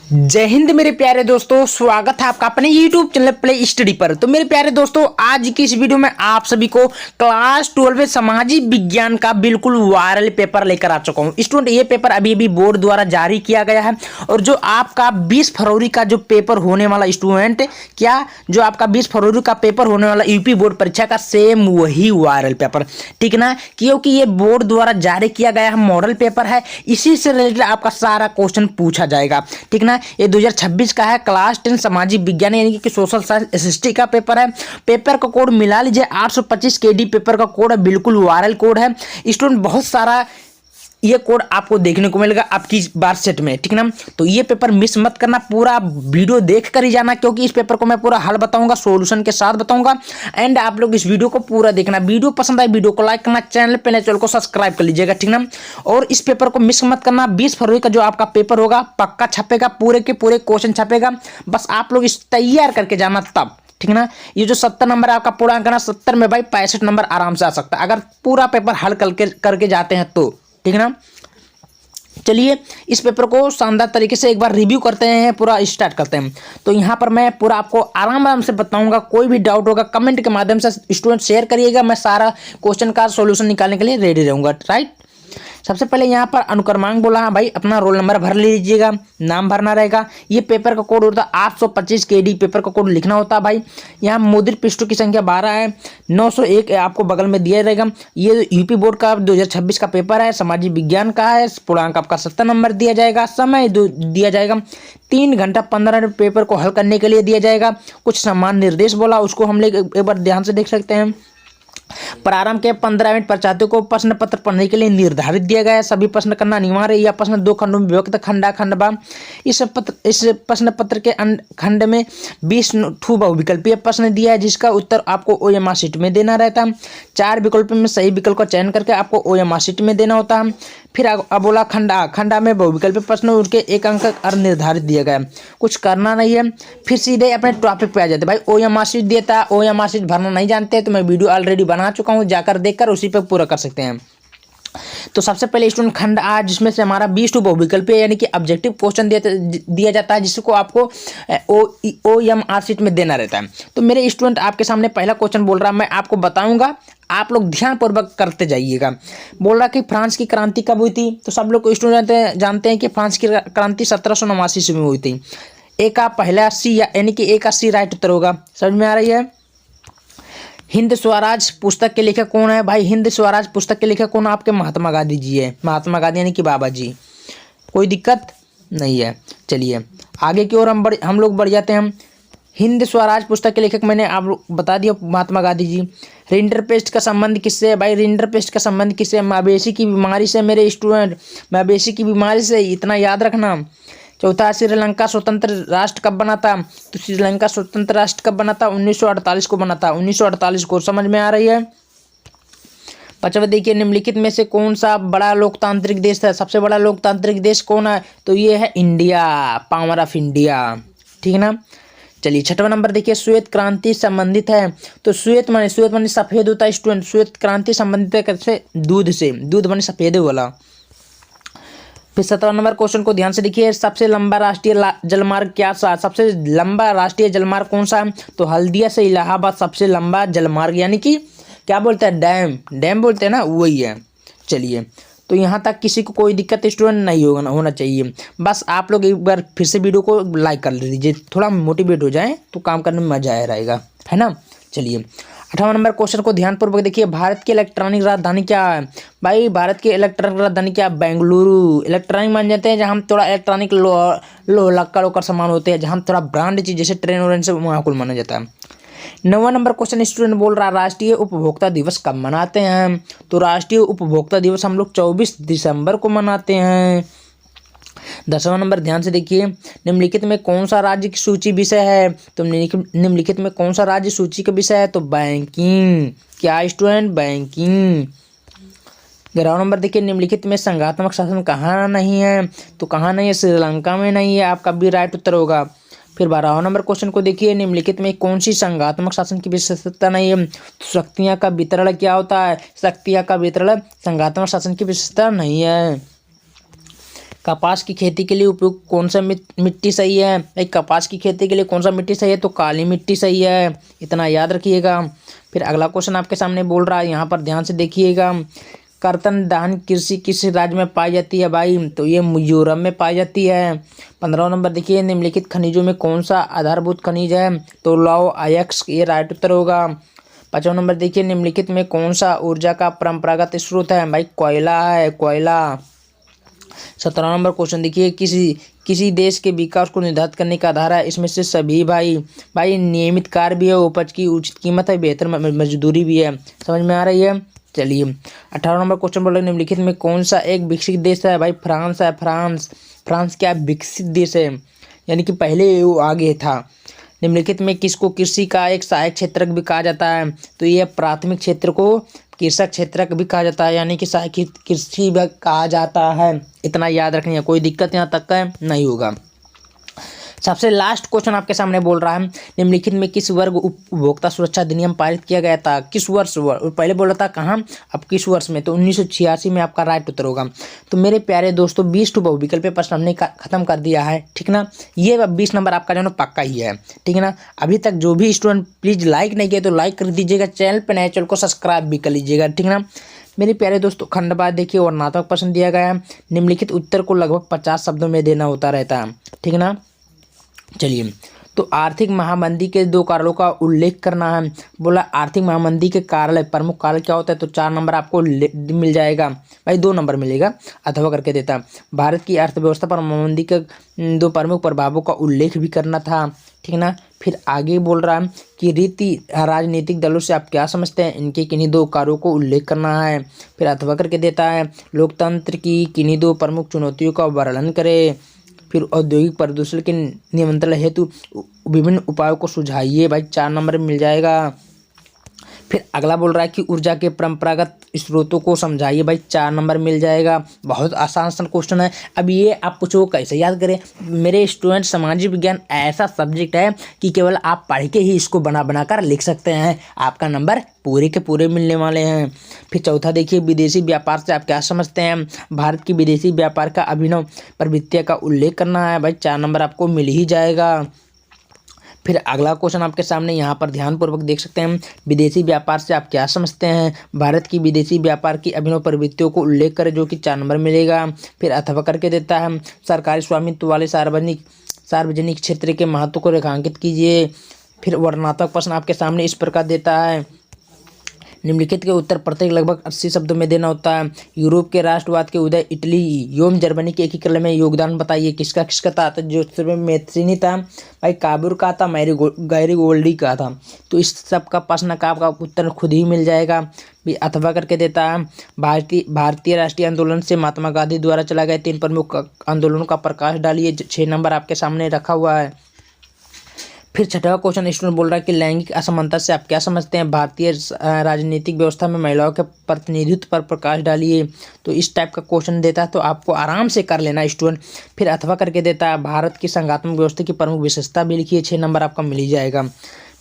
जय हिंद मेरे प्यारे दोस्तों, स्वागत है आपका अपने YouTube चैनल प्ले स्टडी पर। तो मेरे प्यारे दोस्तों, आज की इस वीडियो में आप सभी को क्लास 12 में सामाजिक विज्ञान का बिल्कुल वायरल पेपर लेकर आ चुका हूं। स्टूडेंट, ये पेपर अभी अभी बोर्ड द्वारा जारी किया गया है और जो आपका 20 फरवरी का जो पेपर होने वाला स्टूडेंट जो आपका 20 फरवरी का पेपर होने वाला यूपी बोर्ड परीक्षा का सेम वही वायरल पेपर, ठीक ना, क्योंकि ये बोर्ड द्वारा जारी किया गया है, मॉडल पेपर है, इसी से रिलेटेड आपका सारा क्वेश्चन पूछा जाएगा, ठीक ना। ये 2026 का है, क्लास 10 सामाजिक विज्ञान यानी कि सोशल साइंस एसएसटी का पेपर है। पेपर का कोड मिला लीजिए 825 केडी पेपर का कोड है, बिल्कुल वायरल कोड है स्टूडेंट। बहुत सारा ये कोड आपको देखने को मिलेगा आपकी बार सेट में, ठीक ना। तो ये पेपर मिस मत करना, पूरा वीडियो देख कर ही जाना, क्योंकि इस पेपर को मैं पूरा हल बताऊंगा, सॉल्यूशन के साथ बताऊंगा। एंड आप लोग इस वीडियो को पूरा देखना। वीडियो पसंद आए वीडियो को लाइक करना, चैनल चैनल को सब्सक्राइब कर लीजिएगा, ठीक ना। और इस पेपर को मिस मत करना। 20 फरवरी का जो आपका पेपर होगा पक्का छपेगा, पूरे के पूरे क्वेश्चन छपेगा, बस आप लोग इस तैयार करके जाना तब, ठीक ना। ये जो 70 नंबर आपका पूरा अंक ना, 70 में भाई 65 नंबर आराम से आ सकता है अगर पूरा पेपर हल करके जाते हैं तो, ठीक ना। चलिए इस पेपर को शानदार तरीके से एक बार रिव्यू करते हैं, पूरा स्टार्ट करते हैं। तो यहाँ पर मैं पूरा आपको आराम से बताऊंगा, कोई भी डाउट होगा कमेंट के माध्यम से स्टूडेंट शेयर करिएगा, मैं सारा क्वेश्चन का सॉल्यूशन निकालने के लिए रेडी रहूंगा, राइट। सबसे पहले यहाँ पर अनुक्रमांक बोला है भाई, अपना रोल नंबर भर लीजिएगा, नाम भरना रहेगा। ये पेपर का कोड होता है 825 केडी, पेपर का कोड लिखना होता है भाई। यहाँ मुद्रित पृष्ठों की संख्या 12 है, 901 आपको बगल में दिया रहेगा। ये यूपी बोर्ड का 2026 का पेपर है, सामाजिक विज्ञान का है, पूर्णांक आपका 70 नंबर दिया जाएगा, समय दिया जाएगा 3 घंटा 15 मिनट पेपर को हल करने के लिए दिया जाएगा। कुछ समान निर्देश बोला, उसको हम लोग एक बार ध्यान से देख सकते हैं। प्रारंभ के 15 मिनट परीक्षार्थियों को प्रश्न पत्र पढ़ने के लिए निर्धारित दिया गया है, सभी प्रश्न करना अनिवार्य है। यह प्रश्न 2 खंडों में विभक्त खंड बा। इस प्रश्न पत्र के खंड में 20 बहुविकल्पीय प्रश्न दिया है, जिसका उत्तर आपको ओएमआर शीट में देना रहता है। 4 विकल्पों में सही विकल्प का चयन करके आपको ओएमआर शीट में देना होता है। फिर अब बोला खंडा में बहुविकल्पीय प्रश्न, उनके 1 अंक निर्धारित दिया गया है, कुछ करना नहीं है। फिर सीधे अपने टॉपिक पे आ जाते भाई। ओएमआर शीट देता है, ओएमआर शीट भरना नहीं जानते तो मैं वीडियो ऑलरेडी बना चुका हूँ, जाकर देखकर उसी पे पूरा कर सकते हैं। तो सबसे पहले स्टूडेंट खंड आ, जिसमें से हमारा 20 बहुविकल्पीय यानी कि ऑब्जेक्टिव क्वेश्चन दिया जाता है, जिसको आपको ओएमआर शीट में देना रहता है। तो मेरे स्टूडेंट आपके सामने पहला क्वेश्चन बोल रहा है, मैं आपको बताऊंगा, आप लोग ध्यानपूर्वक करते जाइएगा। बोल रहा कि फ्रांस की क्रांति कब हुई थी, तो सब लोग स्टूडेंट जानते हैं कि फ्रांस की क्रांति 1789 ईस्वी में हुई थी। ए का पहला सी यानी कि ए का सी राइट उत्तर होगा, समझ में आ रही है। हिंद स्वराज पुस्तक के लेखक कौन है भाई? हिंद स्वराज पुस्तक के लेखक कौन? आपके महात्मा गांधी जी है, महात्मा गांधी यानी कि बाबा जी। कोई दिक्कत नहीं है। चलिए आगे की ओर हम लोग बढ़ जाते हैं। हिंद स्वराज पुस्तक के लेखक मैंने आप बता दिया, महात्मा गांधी जी। रिंडरपेस्ट का संबंध किससे है भाई? रिंडरपेस्ट का संबंध किससे? मवेशी की बीमारी से मेरे स्टूडेंट, मवेशी की बीमारी से, इतना याद रखना। चौथा, श्रीलंका स्वतंत्र राष्ट्र कब बना था? तो श्रीलंका स्वतंत्र राष्ट्र कब बना था? 1948 को बना था, 1948 को, समझ में आ रही है। पांचवा देखिए, निम्नलिखित में से कौन सा बड़ा लोकतांत्रिक देश है? सबसे बड़ा लोकतांत्रिक देश कौन है? तो ये है इंडिया, पावर ऑफ इंडिया, ठीक है ना। चलिए छठवां नंबर देखिए, श्वेत क्रांति संबंधित है। तो श्वेत माने सफेद होता है स्टूडेंट। श्वेत क्रांति संबंधित है कैसे? दूध से, दूध माने सफेद वाला। फिर 17 नंबर क्वेश्चन को ध्यान से देखिए, सबसे लंबा राष्ट्रीय जलमार्ग क्या सा? सबसे लंबा राष्ट्रीय जलमार्ग कौन सा? तो हल्दिया से इलाहाबाद सबसे लंबा जलमार्ग, यानी कि क्या बोलते हैं, डैम बोलते हैं ना, वही है। चलिए तो यहाँ तक किसी को कोई दिक्कत स्टूडेंट नहीं होना चाहिए। बस आप लोग एक बार फिर से वीडियो को लाइक कर लीजिए, थोड़ा मोटिवेट हो जाए तो काम करने में मजा रहेगा, है ना। चलिए 18वां नंबर क्वेश्चन को ध्यानपूर्वक देखिए, भारत की इलेक्ट्रॉनिक राजधानी क्या है भाई? भारत की इलेक्ट्रॉनिक राजधानी क्या? बेंगलुरु। इलेक्ट्रॉनिक मान जाते हैं जहाँ थोड़ा इलेक्ट्रॉनिक लो लक्कड़ सामान होते हैं, जहाँ थोड़ा ब्रांड चीज जैसे ट्रेन और से माकूल माना जाता है। 9वां नंबर क्वेश्चन स्टूडेंट बोल रहा है, राष्ट्रीय उपभोक्ता दिवस कब मनाते हैं? तो राष्ट्रीय उपभोक्ता दिवस हम लोग 24 दिसंबर को मनाते हैं। 10वां नंबर ध्यान से देखिए, निम्नलिखित में कौन सा राज्य की सूची विषय है? तो निम्नलिखित में कौन सा राज्य सूची का विषय है? तो बैंकिंग। क्या स्टूडेंट? बैंकिंग। 11वां नंबर देखिए, निम्नलिखित में संघात्मक शासन कहाँ नहीं है? तो कहाँ नहीं है? श्रीलंका में नहीं है, आपका भी राइट उत्तर होगा। फिर 12वां नंबर क्वेश्चन को देखिए, निम्नलिखित में कौन सी संघात्मक शासन की विशेषता नहीं है? तो शक्तियाँ का वितरण क्या होता है? शक्तियाँ का वितरण संघात्मक शासन की विशेषता नहीं है। कपास की खेती के लिए उपयुक्त कौन सा मिट्टी सही है? भाई कपास की खेती के लिए कौन सा मिट्टी सही है? तो काली मिट्टी सही है, इतना याद रखिएगा। फिर अगला क्वेश्चन आपके सामने बोल रहा है, यहाँ पर ध्यान से देखिएगा। कर्तन धान कृषि किस राज्य में पाई जाती है भाई? तो ये मिजोरम में पाई जाती है। 15 नंबर देखिए, निम्नलिखित खनिजों में कौन सा आधारभूत खनिज है? तो लौह अयस्क, ये राइट उत्तर होगा। 5वां नंबर देखिए, निम्नलिखित में कौन सा ऊर्जा का परंपरागत स्रोत है? भाई कोयला है, कोयला। 17 नंबर क्वेश्चन देखिए, किसी देश के विकास को निर्धारित करने का आधार है इसमें से सभी? भाई नियमित कार्य भी है, उपज की उचित कीमत है, बेहतर मजदूरी भी है। समझ में आ रही है? चलिए 18 नंबर क्वेश्चन बोल रहे हैं, निम्नलिखित में कौन सा एक विकसित देश है? भाई फ्रांस है, फ्रांस। फ्रांस क्या विकसित देश है, यानी कि पहले वो आगे था। निम्नलिखित में किसको कृषि का एक सहायक क्षेत्र भी कहा जाता है? तो ये प्राथमिक क्षेत्र को कृषक क्षेत्र भी कहा जाता है, यानी कि सहायक कृषि भी कहा जाता है। इतना याद रखनी है, कोई दिक्कत यहाँ तक का नहीं होगा। सबसे लास्ट क्वेश्चन आपके सामने बोल रहा है, निम्नलिखित में किस वर्ग उपभोक्ता सुरक्षा अधिनियम पारित किया गया था? किस वर्ष? पहले बोला था कहाँ, अब किस वर्ष में? तो 1986 में आपका राइट उत्तर होगा। तो मेरे प्यारे दोस्तों 20 टू बहुविकल्प पे प्रश्न हमने खत्म कर दिया है, ठीक ना। ये 20 नंबर आपका जो है पक्का ही है, ठीक है ना। अभी तक जो भी स्टूडेंट प्लीज लाइक नहीं किया तो लाइक कर दीजिएगा, चैनल पर नए चैनल को सब्सक्राइब भी कर लीजिएगा, ठीक ना। मेरे प्यारे दोस्तों खंडबाद देखिए, वर्णनात्मक प्रश्न दिया गया है, निम्नलिखित उत्तर को लगभग 50 शब्दों में देना होता रहता है, ठीक ना। चलिए, तो आर्थिक महामंदी के 2 कारणों का उल्लेख करना है। बोला आर्थिक महामंदी के कारण प्रमुख कारण क्या होता है? तो 4 नंबर आपको मिल जाएगा, भाई 2 नंबर मिलेगा, अथवा करके देता। भारत की अर्थव्यवस्था पर महामंदी के 2 प्रमुख प्रभावों का उल्लेख भी करना था, ठीक ना। फिर आगे बोल रहा है कि रीति राजनीतिक दलों से आप क्या समझते हैं, इनके किन्हीं 2 कार्यों को उल्लेख करना है। फिर अथवा करके देता है, लोकतंत्र की किन्हीं 2 प्रमुख चुनौतियों का वर्णन करें। फिर औद्योगिक प्रदूषण के नियंत्रण हेतु विभिन्न उपायों को सुझाइए, भाई 4 नंबर मिल जाएगा। फिर अगला बोल रहा है कि ऊर्जा के परंपरागत स्रोतों को समझाइए, भाई 4 नंबर मिल जाएगा। बहुत आसान सा क्वेश्चन है। अब ये आप पूछो कैसे याद करें? मेरे स्टूडेंट, सामाजिक विज्ञान ऐसा सब्जेक्ट है कि केवल आप पढ़ के ही इसको बना कर लिख सकते हैं, आपका नंबर पूरे के पूरे मिलने वाले हैं। फिर चौथा देखिए, विदेशी व्यापार से आप क्या समझते हैं? भारत की विदेशी व्यापार का अभिनव प्रवृत्तियों का उल्लेख करना है, भाई 4 नंबर आपको मिल ही जाएगा। फिर अगला क्वेश्चन आपके सामने यहाँ पर ध्यानपूर्वक देख सकते हैं, विदेशी व्यापार से आप क्या समझते हैं? भारत की विदेशी व्यापार की अभिनव प्रवृत्तियों को उल्लेख करें, जो कि 4 नंबर मिलेगा। फिर अथवा करके देता है, सरकारी स्वामित्व वाले सार्वजनिक क्षेत्र के महत्व को रेखांकित कीजिए। फिर वर्णनात्मक प्रश्न आपके सामने इस प्रकार देता है, निम्नलिखित के उत्तर प्रत्येक लगभग 80 शब्दों में देना होता है। यूरोप के राष्ट्रवाद के उदय, इटली एवं जर्मनी के एकीकरण में योगदान बताइए, किसका किसका था? तो जो मैथ्सिनी था, भाई काबूर का था, गैरिगोल्डी का था। तो इस सब का प्रश्न का आपका उत्तर खुद ही मिल जाएगा। अथवा करके देता है, भारतीय राष्ट्रीय आंदोलन से महात्मा गांधी द्वारा चला गए 3 प्रमुख आंदोलनों का प्रकाश डालिए, 6 नंबर आपके सामने रखा हुआ है। फिर 6वां क्वेश्चन स्टूडेंट बोल रहा है कि लैंगिक असमानता से आप क्या समझते हैं? भारतीय राजनीतिक व्यवस्था में महिलाओं के प्रतिनिधित्व पर प्रकाश डालिए। तो इस टाइप का क्वेश्चन देता है, तो आपको आराम से कर लेना स्टूडेंट। फिर अथवा करके देता है, भारत की संघात्मक व्यवस्था की प्रमुख विशेषता भी लिखिए, 6 नंबर आपका मिल ही जाएगा।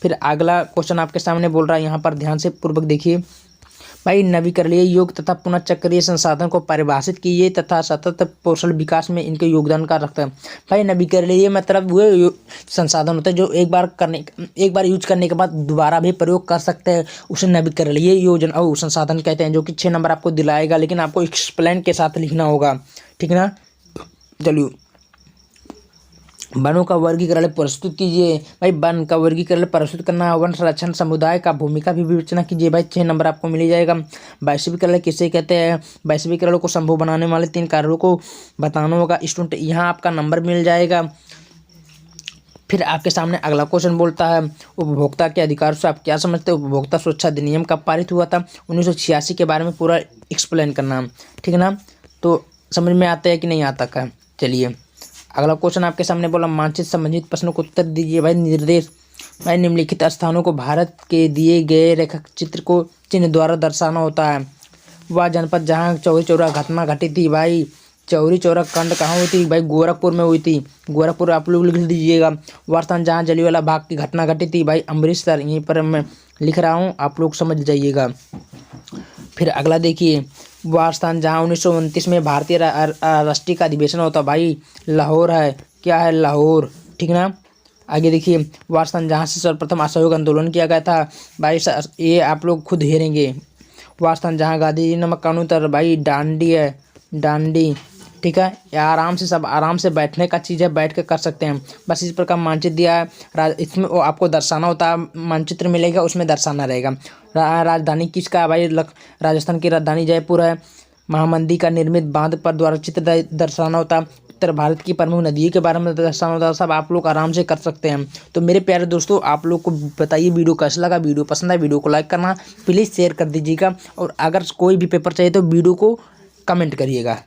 फिर अगला क्वेश्चन आपके सामने बोल रहा है, यहाँ पर ध्यान से पूर्वक देखिए, भाई नवीकरणीय योग तथा पुनःचक्रीय संसाधन को परिभाषित कीजिए तथा सतत कौशल विकास में इनके योगदान का रखता है। भाई नवीकरणीय मतलब वो संसाधन होते हैं जो एक बार यूज करने के बाद दोबारा भी प्रयोग कर सकते हैं, उसे नवीकरणीय योजना और संसाधन कहते हैं, जो कि 6 नंबर आपको दिलाएगा, लेकिन आपको एक्सप्लेन के साथ लिखना होगा, ठीक ना। चलिए, वनों का वर्गीकरण प्रस्तुत कीजिए। भाई वन का वर्गीकरण प्रस्तुत करना, वन संरक्षण समुदाय का भूमिका भी विवेचना कीजिए, भाई 6 नंबर आपको मिल जाएगा। वैश्वीकरण किसे कहते हैं? वैश्वीकरण को संभव बनाने वाले 3 कार्यों को बताना होगा स्टूडेंट, यहाँ आपका नंबर मिल जाएगा। फिर आपके सामने अगला क्वेश्चन बोलता है, उपभोक्ता के अधिकार से आप क्या समझते हैं? उपभोक्ता सुरक्षा अधिनियम कब पारित हुआ था? 1986 के बारे में पूरा एक्सप्लेन करना, ठीक है ना। तो समझ में आता है कि नहीं आता है? चलिए, अगला क्वेश्चन आपके सामने बोला, मानचित्र संबंधित प्रश्नों को उत्तर दीजिए। भाई निर्देश, भाई निम्नलिखित स्थानों को भारत के दिए गए रेखा चित्र को चिन्ह द्वारा दर्शाना होता है। वह जनपद जहाँ चौरी चौरा घटना घटी थी, भाई चौरी चौरा कांड कहाँ हुई थी? भाई गोरखपुर में हुई थी, गोरखपुर आप लोग लिख दीजिएगा। वह स्थान जहाँ जलियांवाला बाग की घटना घटी थी, भाई अमृतसर, यहीं पर मैं लिख रहा हूँ, आप लोग समझ जाइएगा। फिर अगला देखिए, वह स्थान जहाँ 1929 में भारतीय राष्ट्रीय का अधिवेशन होता भाई लाहौर है। क्या है? लाहौर। ठीक ना। आगे देखिए, वह स्थान जहाँ से सर्वप्रथम असहयोग आंदोलन किया गया था भाई, ये आप लोग खुद हेरेंगे। वह स्थान जहाँ गांधी जी नमक कानून था भाई दांडी है, दांडी। ठीक है, ये आराम से सब आराम से बैठने का चीज़ है, बैठ के कर सकते हैं। बस इस प्रकार मानचित्र दिया है, इसमें वो आपको दर्शाना होता है, मानचित्र मिलेगा उसमें दर्शाना रहेगा। राजधानी किसका है भाई? राजस्थान की राजधानी जयपुर है। महामंदी का निर्मित बांध पर द्वारा चित्र दर्शाना होता है। उत्तर भारत की प्रमुख नदियों के बारे में दर्शाना होता है। सब आप लोग आराम से कर सकते हैं। तो मेरे प्यारे दोस्तों, आप लोग को बताइए वीडियो कैसा लगा। वीडियो पसंद है वीडियो को लाइक करना, प्लीज़ शेयर कर दीजिएगा, और अगर कोई भी पेपर चाहिए तो वीडियो को कमेंट करिएगा।